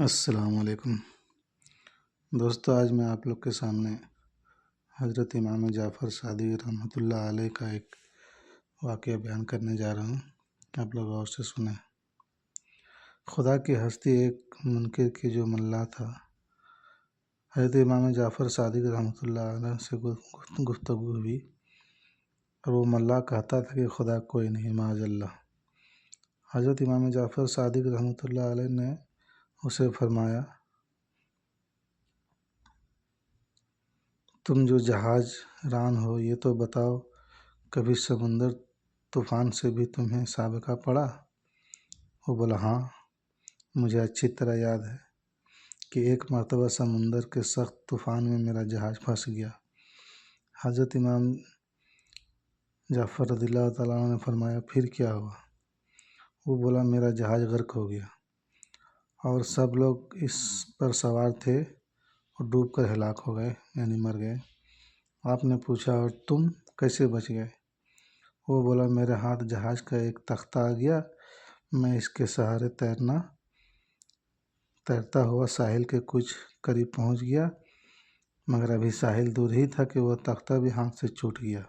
السلام علیکم دوستو، آج میں آپ لوگ کے سامنے حضرت امام جعفر صادق رحمۃ اللہ علیہ کا ایک واقعہ بیان کرنے جا رہا ہوں۔ آپ لوگ غور سے سنیں۔ خدا کی ہستی ایک منکر کی جو ملا تھا، حضرت امام جعفر صادق رحمۃ اللہ علیہ سے گفتگو ہوئی اور وہ ملا کہتا تھا کہ خدا کوئی نہیں، معاذ اللہ۔ حضرت امام جعفر صادق رحمۃ اللہ علیہ نے اسے فرمایا، تم جو جہاز ران ہو، یہ تو بتاؤ کبھی سمندر طوفان سے بھی تمہیں سابقہ پڑا؟ وہ بولا، ہاں، مجھے اچھی طرح یاد ہے کہ ایک مرتبہ سمندر کے سخت طوفان میں میرا جہاز پھنس گیا۔ حضرت امام جعفر رضی اللہ تعالیٰ عنہ نے فرمایا، پھر کیا ہوا؟ وہ بولا، میرا جہاز غرق ہو گیا اور سب لوگ اس پر سوار تھے اور ڈوب کر ہلاک ہو گئے، یعنی مر گئے۔ آپ نے پوچھا، اور تم کیسے بچ گئے؟ وہ بولا، میرے ہاتھ جہاز کا ایک تختہ آ گیا، میں اس کے سہارے تیرتا ہوا ساحل کے کچھ قریب پہنچ گیا، مگر ابھی ساحل دور ہی تھا کہ وہ تختہ بھی ہاتھ سے چھوٹ گیا۔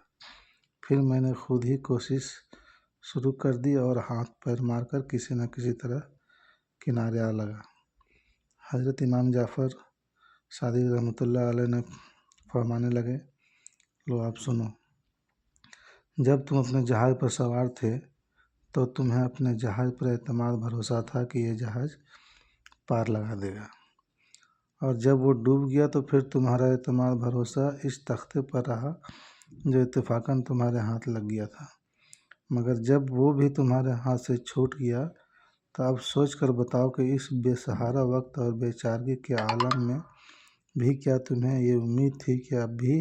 پھر میں نے خود ہی کوشش شروع کر دی اور ہاتھ پیر مار کر کسی نہ کسی طرح کنارے آ لگا۔ حضرت امام جعفر صادق رحمۃ اللہ علیہ نے فرمانے لگے، لو آپ سنو، جب تم اپنے جہاز پر سوار تھے تو تمہیں اپنے جہاز پر اعتماد بھروسہ تھا کہ یہ جہاز پار لگا دے گا، اور جب وہ ڈوب گیا تو پھر تمہارا اعتماد بھروسہ اس تختے پر رہا جو اتفاقاً تمہارے ہاتھ لگ گیا تھا، مگر جب وہ بھی تمہارے ہاتھ سے چھوٹ گیا تو اب سوچ کر بتاؤ کہ اس بے سہارا وقت اور بے چارگی کے عالم میں بھی کیا تمہیں یہ امید تھی کہ اب بھی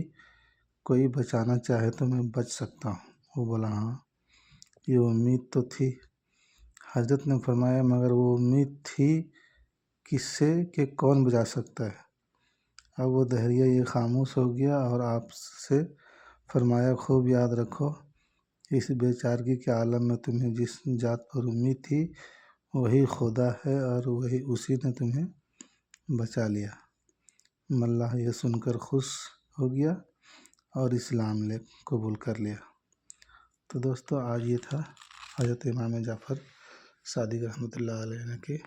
کوئی بچانا چاہے تو میں بچ سکتا ہوں؟ وہ بولا، ہاں، یہ امید تو تھی۔ حضرت نے فرمایا، مگر وہ امید تھی کس سے کہ کون بچا سکتا ہے؟ اب وہ دہریہ یہ خاموش ہو گیا اور آپ سے فرمایا، خوب یاد رکھو، اس بے چارگی کے عالم میں تمہیں جس ذات پر امید تھی وہی خدا ہے، اور وہی اسی نے تمہیں بچا لیا۔ ملا یہ سن کر خوش ہو گیا اور اسلام قبول کر لیا۔ تو دوستو، آج یہ تھا حضرت امام جعفر صادق رحمۃ اللہ علیہ کے